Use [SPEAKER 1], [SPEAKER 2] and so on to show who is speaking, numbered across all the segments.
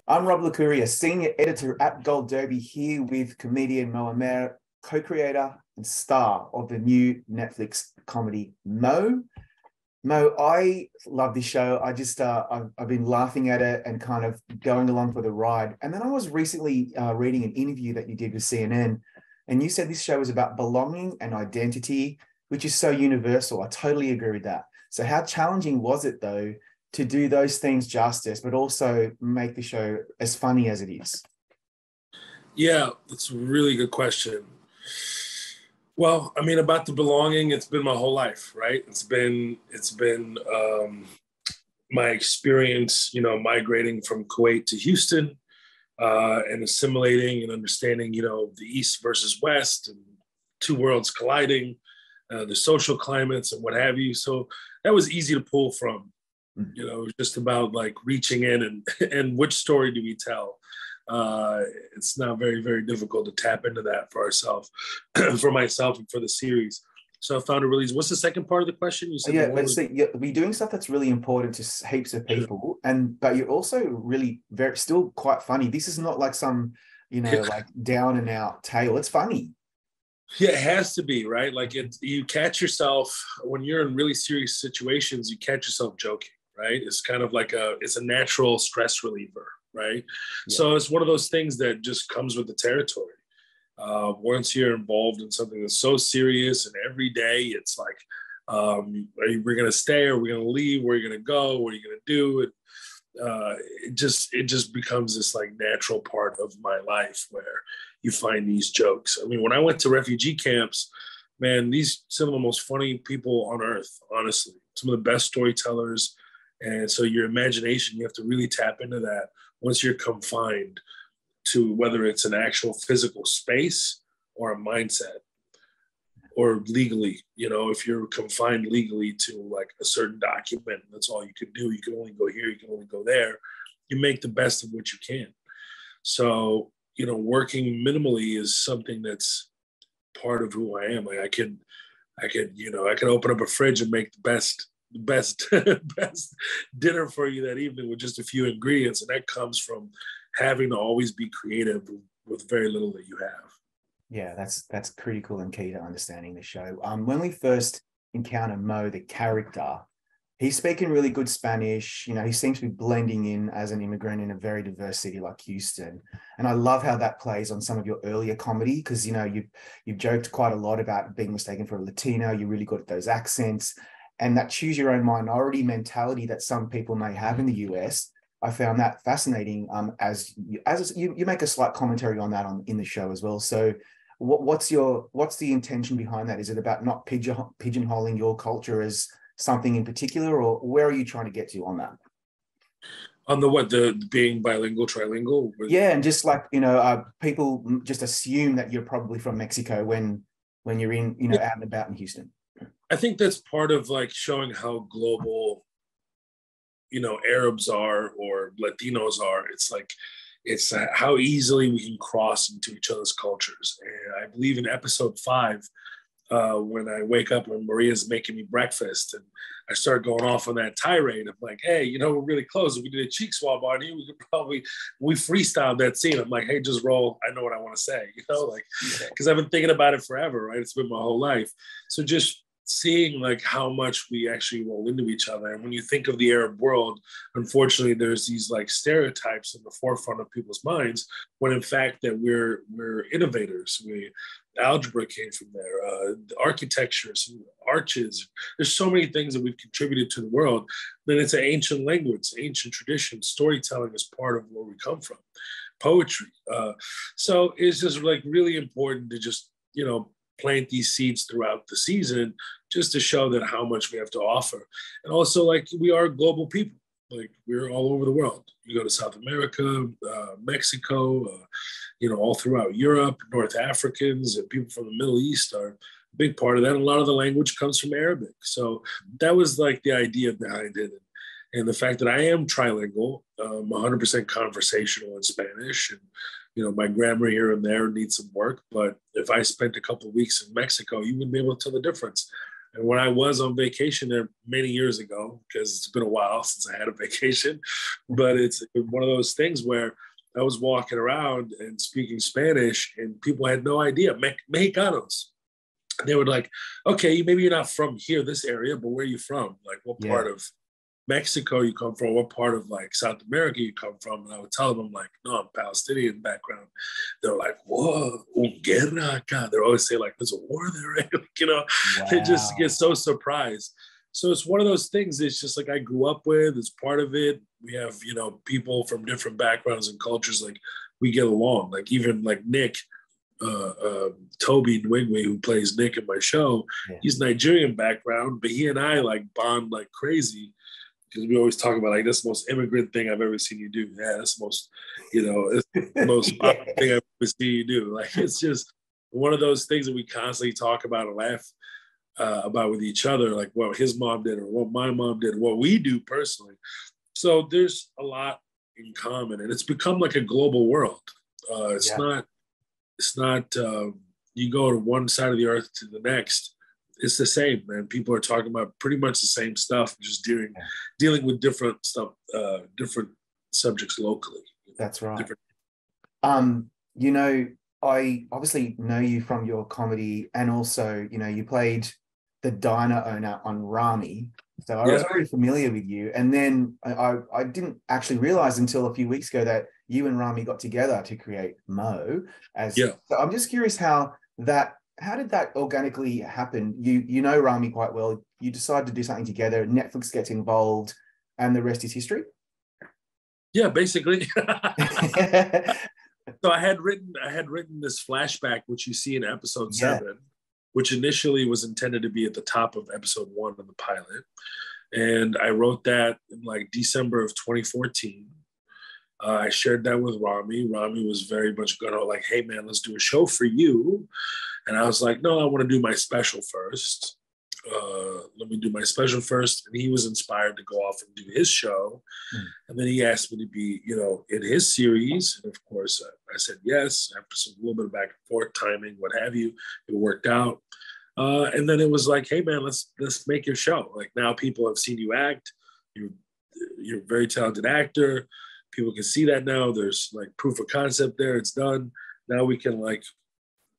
[SPEAKER 1] I'm Rob Licuria, Senior Editor at Gold Derby, here with comedian Amer, co-creator and star of the new Netflix comedy Mo. Mo, I love this show. I've been laughing at it and kind of going along for the ride. And then I was recently reading an interview that you did with CNN, and you said this show is about belonging and identity, which is so universal. I totally agree with that. So how challenging was it, though, to do those things justice, but also make the show as funny as it is?
[SPEAKER 2] Yeah, that's a really good question. Well, I mean, about the belonging, it's been my whole life, right? It's been my experience, migrating from Kuwait to Houston, and assimilating and understanding, the East versus West and two worlds colliding, the social climates and what have you. So that was easy to pull from. It was just about like reaching in and which story do we tell? It's not very, very difficult to tap into that for ourselves, for myself and for the series. So I found it really easy. What's the second part of the question? You said
[SPEAKER 1] we're doing stuff that's really important to heaps of people, but you're also really still quite funny. This is not like some, like down and out tale. It's funny.
[SPEAKER 2] Yeah, it has to be, right? Like you catch yourself when you're in really serious situations, you catch yourself joking. Right? It's kind of like it's a natural stress reliever, right? Yeah. So it's one of those things that just comes with the territory. Once you're involved in something that's so serious and every day it's like, we're going to stay or we're going to leave, where are you going to go, what are you going to do? It just becomes this like natural part of my life where you find these jokes. I mean, when I went to refugee camps, man, some of the most funny people on earth, honestly, some of the best storytellers. And so your imagination, you have to really tap into that once you're confined to whether it's an actual physical space or a mindset or legally, if you're confined legally to like a certain document, that's all you can do. You can only go here, you can only go there. You make the best of what you can. So, working minimally is something that's part of who I am. Like I could open up a fridge and make the best dinner for you that evening with just a few ingredients, and that comes from having to always be creative with very little that you have.
[SPEAKER 1] Yeah, that's critical and key to understanding the show. When we first encounter Mo, the character, he's speaking really good Spanish. He seems to be blending in as an immigrant in a very diverse city like Houston. And I love how that plays on some of your earlier comedy, because you've joked quite a lot about being mistaken for a Latino. You're really good at those accents. And that choose your own minority mentality that some people may have in the US, I found that fascinating. As you make a slight commentary on that in the show as well. So, what's the intention behind that? Is it about not pigeonholing your culture as something in particular, or where are you trying to get to on that?
[SPEAKER 2] On the being bilingual, trilingual?
[SPEAKER 1] Yeah, and just like people just assume that you're probably from Mexico when you're in out and about in Houston.
[SPEAKER 2] I think that's part of like showing how global, Arabs are or Latinos are. It's how easily we can cross into each other's cultures. And I believe in episode 5, when I wake up and Maria's making me breakfast and I start going off on that tirade of like, hey, we're really close. If we did a cheek swab on you, we freestyled that scene. I'm like, hey, just roll. I know what I want to say, because I've been thinking about it forever, right? It's been my whole life. So just seeing like how much we actually roll into each other. And when you think of the Arab world, unfortunately, there's these like stereotypes in the forefront of people's minds, when in fact that we're innovators. Algebra came from there, architecture, some arches. There's so many things that we've contributed to the world. Then it's an ancient language, ancient tradition. Storytelling is part of where we come from. Poetry. So it's just like really important to just, plant these seeds throughout the season just to show that how much we have to offer. And also, like, we are global people. Like, we're all over the world. You go to South America, Mexico, all throughout Europe. North Africans and people from the Middle East are a big part of that. And a lot of the language comes from Arabic. So that was like the idea behind it. And the fact that I am trilingual, 100% conversational in Spanish, and my grammar here and there needs some work. But if I spent a couple of weeks in Mexico, you wouldn't be able to tell the difference. And when I was on vacation there many years ago, because it's been a while since I had a vacation, but it's one of those things where I was walking around and speaking Spanish, and people had no idea, Mexicanos. They were like, okay, maybe you're not from here, this area, but where are you from? Like, what part of Mexico you come from? What part of like South America you come from? And I would tell them, I'm like, no, I'm Palestinian background. They're like, whoa, un guerra acá. They're always saying like, there's a war there, right? You know, they just get so surprised. So it's one of those things. It's just like I grew up with. It's part of it. We have, you know, people from different backgrounds and cultures. Like we get along. Like even like Nick, Toby Nwigwe, who plays Nick in my show, he's Nigerian background, but he and I like bond like crazy because we always talk about like that's the most immigrant thing I've ever seen you do. Yeah, that's the most, you know, it's the most thing I've ever seen you do. Like it's just one of those things that we constantly talk about and laugh about with each other, like what his mom did or what my mom did, what we do personally. So there's a lot in common, and it's become like a global world. It's not you go to one side of the earth to the next. It's the same, man. People are talking about pretty much the same stuff, just dealing with different stuff, different subjects locally.
[SPEAKER 1] That's right. You know, I obviously know you from your comedy, and also, you know, you played the diner owner on Ramy. So I was already familiar with you. And then I didn't actually realize until a few weeks ago that you and Ramy got together to create Mo. So I'm just curious how did that organically happen? You know Ramy quite well. You decide to do something together. Netflix gets involved, and the rest is history.
[SPEAKER 2] Yeah, basically. So I had written this flashback, which you see in episode 7, which initially was intended to be at the top of episode 1 of the pilot. And I wrote that in like December of 2014. I shared that with Ramy. Ramy was very much going to like, hey man, let's do a show for you. And I was like, no, I want to do my special first. Let me do my special first. And he was inspired to go off and do his show. And then he asked me to be, you know, in his series. And of course, I said yes. After a little bit of back and forth, timing, what have you, it worked out. And then it was like, hey man, let's make your show. Like now people have seen you act. You're a very talented actor. People can see that now. There's like proof of concept there. It's done. Now we can like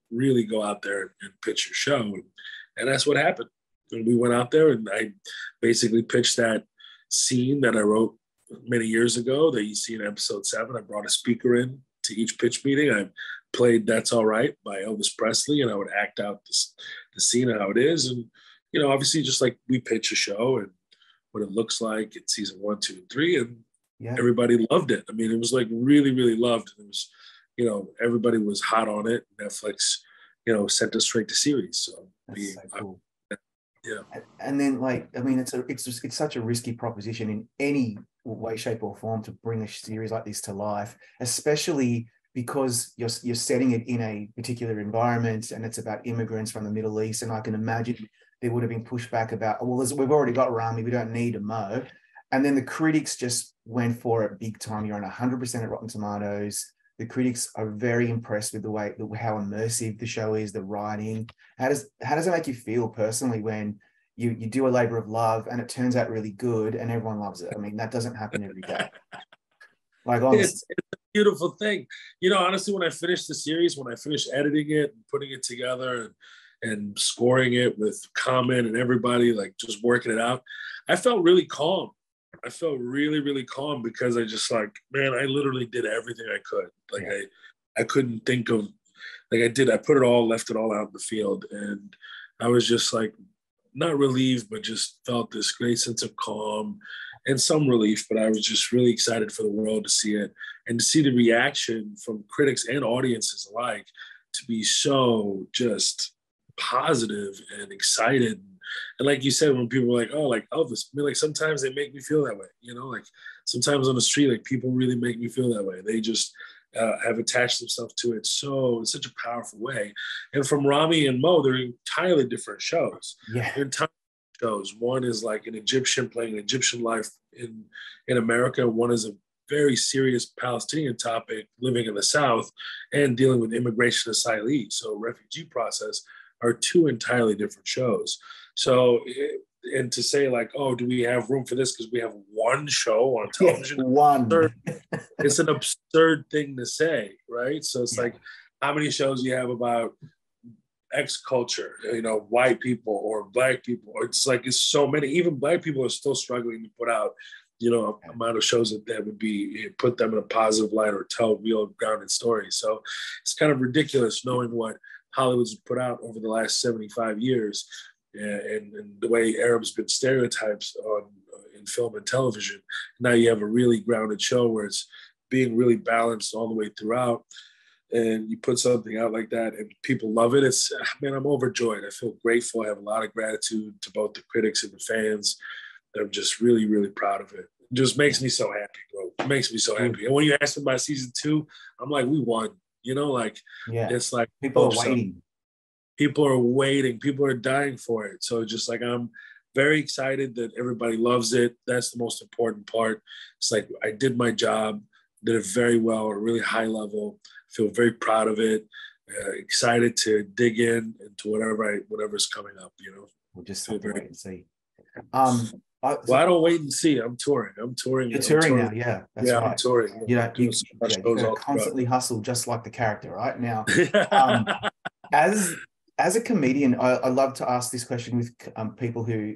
[SPEAKER 2] really go out there and pitch your show. And that's what happened. And we went out there and I basically pitched that scene that I wrote many years ago that you see in episode 7. I brought a speaker in to each pitch meeting. I played That's All Right by Elvis Presley, and I would act out the scene and how it is. And, you know, obviously just like we pitch a show and what it looks like in season 1, 2, and 3. And everybody loved it. I mean, it was like really, really loved. It was, you know, everybody was hot on it. Netflix, you know, sent us straight to series. So
[SPEAKER 1] that's so cool.
[SPEAKER 2] Yeah.
[SPEAKER 1] And then like, I mean, it's such a risky proposition in any way, shape or form to bring a series like this to life, especially because you're setting it in a particular environment and it's about immigrants from the Middle East. And I can imagine there would have been pushback about, well, we've already got Ramy, we don't need a Mo. And then the critics just went for it big time. You're on 100% at Rotten Tomatoes. The critics are very impressed with how immersive the show is, the writing. How does it make you feel personally when you do a labor of love and it turns out really good and everyone loves it? I mean, that doesn't happen every day. Like, honestly.
[SPEAKER 2] It's a beautiful thing. You know, honestly, when I finished the series, when I finished editing it and putting it together and scoring it with Common and everybody, like just working it out, I felt really calm. I felt really, really calm because I just like, man, I literally did everything I could. Like I couldn't think of, like I put it all, left it all out in the field. And I was just like, not relieved, but just felt this great sense of calm and some relief. But I was just really excited for the world to see it and to see the reaction from critics and audiences alike to be so just positive and excited. And like you said, when people were like, oh, like Elvis, I mean, like sometimes they make me feel that way, you know, like sometimes on the street, like people really make me feel that way. They just have attached themselves to it so in such a powerful way. And from Ramy and Mo, they're entirely different shows.
[SPEAKER 1] Yeah.
[SPEAKER 2] They're entirely shows. One is like an Egyptian playing an Egyptian life in America. One is a very serious Palestinian topic living in the South and dealing with immigration asylees. So refugee process are 2 entirely different shows. So, and to say like, oh, do we have room for this because we have one show on television?
[SPEAKER 1] One.
[SPEAKER 2] It's an absurd thing to say, right? So it's like, how many shows you have about X culture, white people or black people? It's like, it's so many. Even black people are still struggling to put out, amount of shows that would be put them in a positive light or tell real grounded stories. So it's kind of ridiculous knowing what Hollywood's put out over the last 75 years and the way Arabs been stereotypes in film and television. Now you have a really grounded show where it's being really balanced all the way throughout. And you put something out like that and people love it. I'm overjoyed. I feel grateful. I have a lot of gratitude to both the critics and the fans. I'm just really, really proud of it. It just makes me so happy, bro. It makes me so happy. And when you ask me about season 2, I'm like, we won. It's like
[SPEAKER 1] people are waiting.
[SPEAKER 2] People are waiting. People are dying for it. So just like, I'm very excited that everybody loves it. That's the most important part. It's like, I did my job, did it very well at a really high level. Feel very proud of it. Excited to dig in into whatever's coming up.
[SPEAKER 1] We'll just have to wait and see.
[SPEAKER 2] I don't wait and see. I'm touring.
[SPEAKER 1] You're touring now, yeah. That's right.
[SPEAKER 2] I'm touring.
[SPEAKER 1] You gotta constantly hustle, just like the character, right? Now, as a comedian, I love to ask this question with people who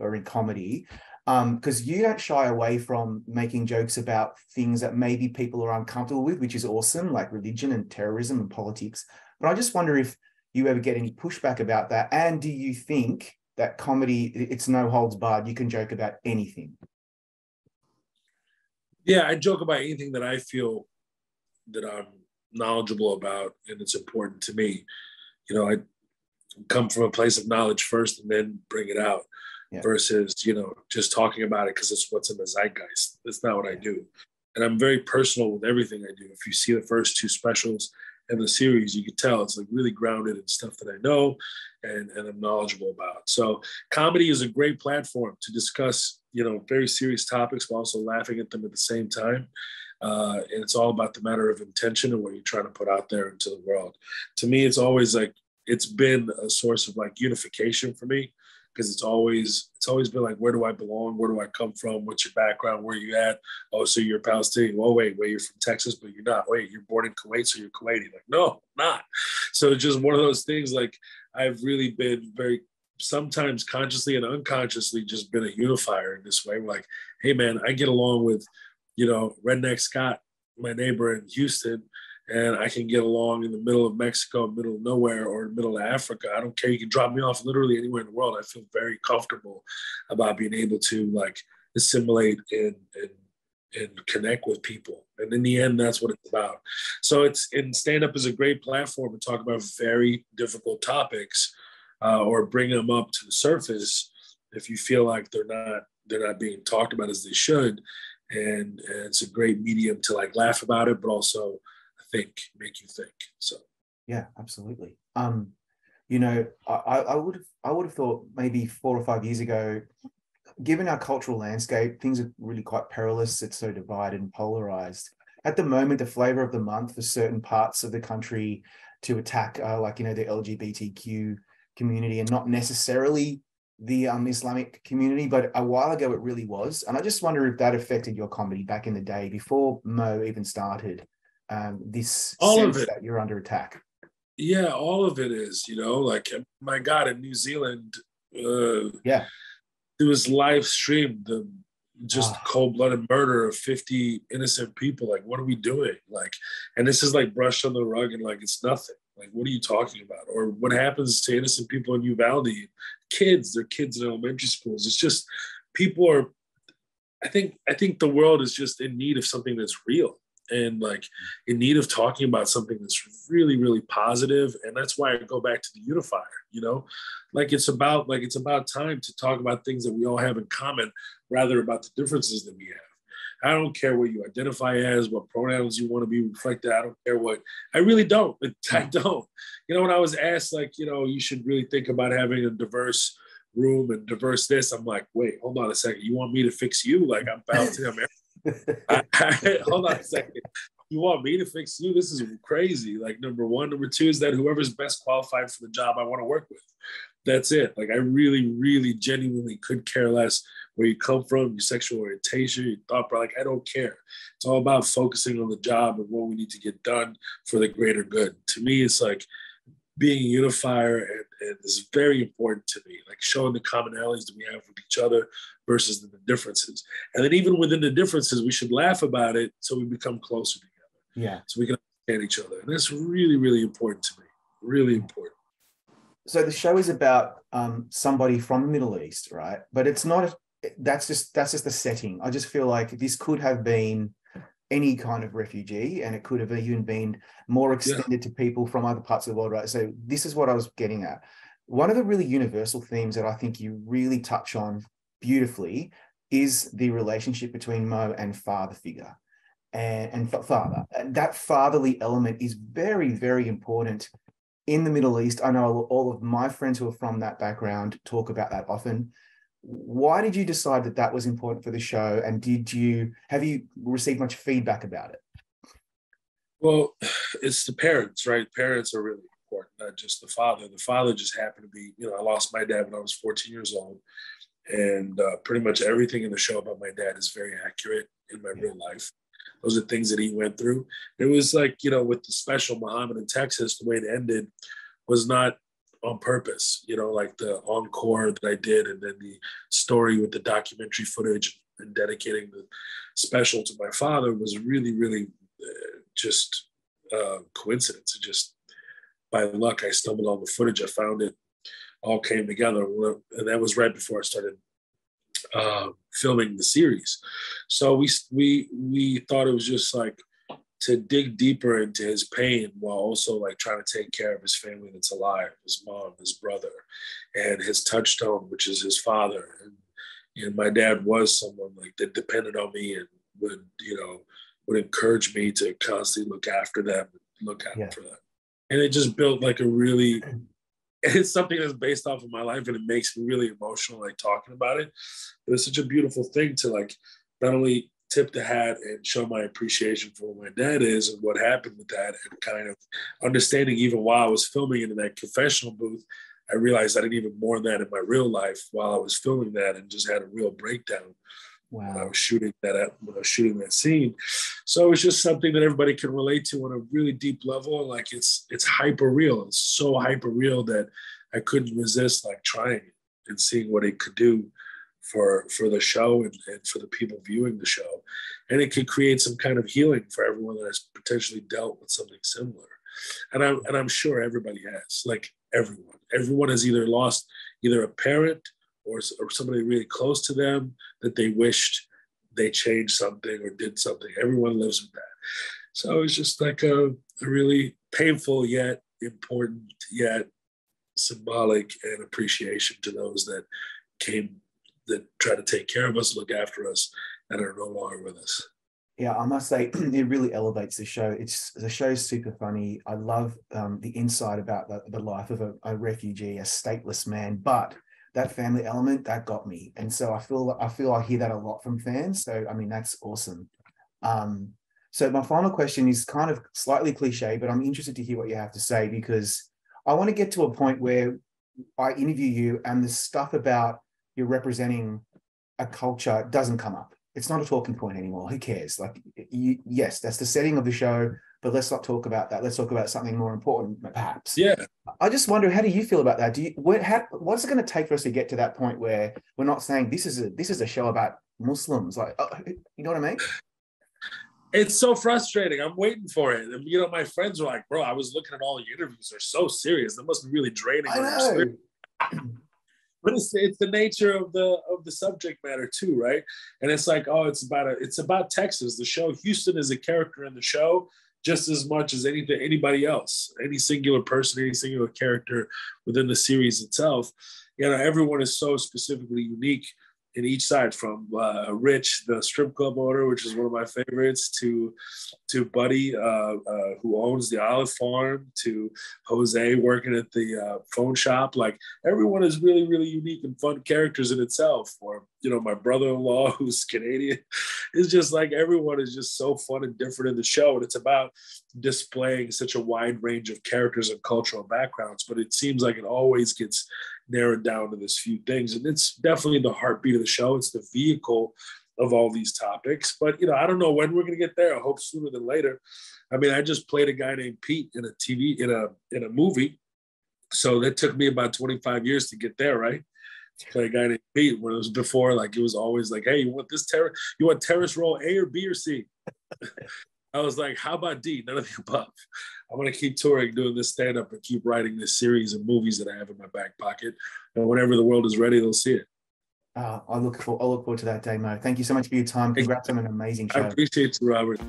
[SPEAKER 1] are in comedy, because you don't shy away from making jokes about things that maybe people are uncomfortable with, which is awesome, like religion and terrorism and politics. But I just wonder if you ever get any pushback about that, and do you think that comedy, it's no holds barred, you can joke about anything?
[SPEAKER 2] Yeah, I joke about anything that I feel that I'm knowledgeable about and it's important to me. I come from a place of knowledge first and then bring it out versus, just talking about it because it's what's in the zeitgeist. That's not what I do. And I'm very personal with everything I do. If you see the first 2 specials in the series, you can tell it's like really grounded in stuff that I know and I'm knowledgeable about. So comedy is a great platform to discuss, very serious topics while also laughing at them at the same time. And it's all about the matter of intention and what you're trying to put out there into the world. To me, it's always like, it's been a source of like unification for me because it's always been like, where do I belong? Where do I come from? What's your background? Where are you at? Oh, so you're Palestinian. Oh, wait, you're from Texas, but you're not. Wait, you're born in Kuwait, so you're Kuwaiti. Like, no, I'm not. So it's just one of those things, like I've really been very, sometimes consciously and unconsciously just been a unifier in this way. We're like, hey man, I get along with, Redneck Scott, my neighbor in Houston, and I can get along in the middle of Mexico, middle of nowhere, or middle of Africa. I don't care. You can drop me off literally anywhere in the world. I feel very comfortable about being able to like assimilate and connect with people. And in the end, that's what it's about. So stand-up is a great platform to talk about very difficult topics or bring them up to the surface if you feel like they're not being talked about as they should. And it's a great medium to like laugh about it, but also make you think. So
[SPEAKER 1] yeah, absolutely. I would have thought maybe 4 or 5 years ago, given our cultural landscape, things are really quite perilous. It's so divided and polarized. At the moment, the flavor of the month for certain parts of the country to attack, the LGBTQ community, and not necessarily the Islamic community, but a while ago it really was. And I just wonder if that affected your comedy back in the day before Mo even started. This
[SPEAKER 2] all
[SPEAKER 1] sense
[SPEAKER 2] of it
[SPEAKER 1] that you're under attack.
[SPEAKER 2] Yeah, all of it is, like my God, in New Zealand,
[SPEAKER 1] it
[SPEAKER 2] was live streamed the cold-blooded murder of 50 innocent people. Like, what are we doing? Like, and this is like brushed on the rug and like it's nothing. Like, what are you talking about? Or what happens to innocent people in Uvalde? They're kids in elementary schools. It's just people are. I think the world is just in need of something that's real. And like in need of talking about something that's really, really positive. And that's why I go back to the unifier, it's about time to talk about things that we all have in common rather about the differences that we have. I don't care what you identify as, what pronouns you want to be reflected. I don't care I really don't. I don't. When I was asked you should really think about having a diverse room and diverse this, I'm like, wait, hold on a second. You want me to fix you? Like I'm Palestinian. Hold on a second. You want me to fix you? This is crazy. Like, number one. Number two is that whoever's best qualified for the job I want to work with. That's it. Like I really, really genuinely could care less where you come from, your sexual orientation, your thought, like I don't care. It's all about focusing on the job and what we need to get done for the greater good. To me, it's like being a unifier and is very important to me, like showing the commonalities that we have with each other versus the differences. And then even within the differences, we should laugh about it so we become closer together.
[SPEAKER 1] Yeah.
[SPEAKER 2] So we can understand each other. And that's really, really important to me. Really important.
[SPEAKER 1] So the show is about somebody from the Middle East, right? But it's not, that's just the setting. I just feel like this could have been any kind of refugee, and it could have even been more extended to people from other parts of the world, right? So this is what I was getting at. One of the really universal themes that I think you really touch on beautifully is the relationship between Mo and father figure and father. And that fatherly element is very, very important in the Middle East. I know all of my friends who are from that background talk about that often. Why did you decide that that was important for the show? And have you received much feedback about it?
[SPEAKER 2] Well, it's the parents, right? Parents are really important, not just the father. The father just happened to be, I lost my dad when I was 14 years old. And pretty much everything in the show about my dad is very accurate in my real life. Those are things that he went through. It was like, with the special Muhammad in Texas, the way it ended was not on purpose, like the encore that I did, and then the story with the documentary footage and dedicating the special to my father was really, really just coincidence. It just, by luck, I stumbled on the footage. I found it, all came together. And that was right before I started filming the series. So we thought it was just like to dig deeper into his pain while also like trying to take care of his family that's alive, his mom, his brother, and his touchstone, which is his father. And my dad was someone like that depended on me and would encourage me to constantly look after them, look out for them. And it just built like it's something that's based off of my life, and it makes me really emotional, like talking about it. It was such a beautiful thing to like not only tip the hat and show my appreciation for what my dad is and what happened with that, and kind of understanding even while I was filming it in that confessional booth, I realized I didn't even mourn that in my real life while I was filming that, and just had a real breakdown. Wow. When I was shooting that scene. So it's just something that everybody can relate to on a really deep level. Like it's hyper real. It's so hyper real that I couldn't resist like trying it and seeing what it could do for the show and for the people viewing the show. And it could create some kind of healing for everyone that has potentially dealt with something similar. And I'm sure everybody has, like everyone has either lost either a parent or somebody really close to them that they wished they changed something or did something. Everyone lives with that. So it's just like a really painful yet important yet symbolic and appreciation to those that try to take care of us, look after us, and are no longer with us.
[SPEAKER 1] Yeah, I must say it really elevates the show. The show's super funny. I love the insight about the life of a refugee, a stateless man, but that family element, that got me. And so I feel I hear that a lot from fans. So, I mean, that's awesome. So my final question is kind of slightly cliche, but I'm interested to hear what you have to say, because I want to get to a point where I interview you and the stuff about you're representing a culture doesn't come up. It's not a talking point anymore. Who cares? Like, yes, that's the setting of the show, but let's not talk about that. Let's talk about something more important, perhaps.
[SPEAKER 2] Yeah.
[SPEAKER 1] I just wonder, how do you feel about that? What's it going to take for us to get to that point where we're not saying this is a show about Muslims? Like, you know what I mean?
[SPEAKER 2] It's so frustrating. I'm waiting for it. And, my friends were like, bro, I was looking at all the interviews. They're so serious. That must be really draining.
[SPEAKER 1] I know.
[SPEAKER 2] But it's the nature of the subject matter too, right? And it's like, it's about Texas. The show, Houston is a character in the show just as much as anybody else, any singular person, any singular character within the series itself. Everyone is so specifically unique in each side, from Rich, the strip club owner, which is one of my favorites, to Buddy, who owns the olive farm, to Jose working at the phone shop. Like, everyone is really, really unique and fun characters in itself. Or, my brother-in-law, who's Canadian. It's just like everyone is just so fun and different in the show. And it's about, displaying such a wide range of characters and cultural backgrounds, but it seems like it always gets narrowed down to this few things. And it's definitely the heartbeat of the show. It's the vehicle of all these topics. But, you know, I don't know when we're going to get there. I hope sooner than later. I mean, I just played a guy named Pete in a movie. So that took me about 25 years to get there, right? To play a guy named Pete, where it was before, like, it was always like, hey, you want terrorist role A or B or C? I was like, how about D? None of the above. I'm going to keep touring, doing this stand-up, and keep writing this series of movies that I have in my back pocket. And whenever the world is ready, they'll see it.
[SPEAKER 1] I'll look forward to that day, Mo. Thank you so much for your time. Congrats on an amazing show.
[SPEAKER 2] I appreciate you, Robert.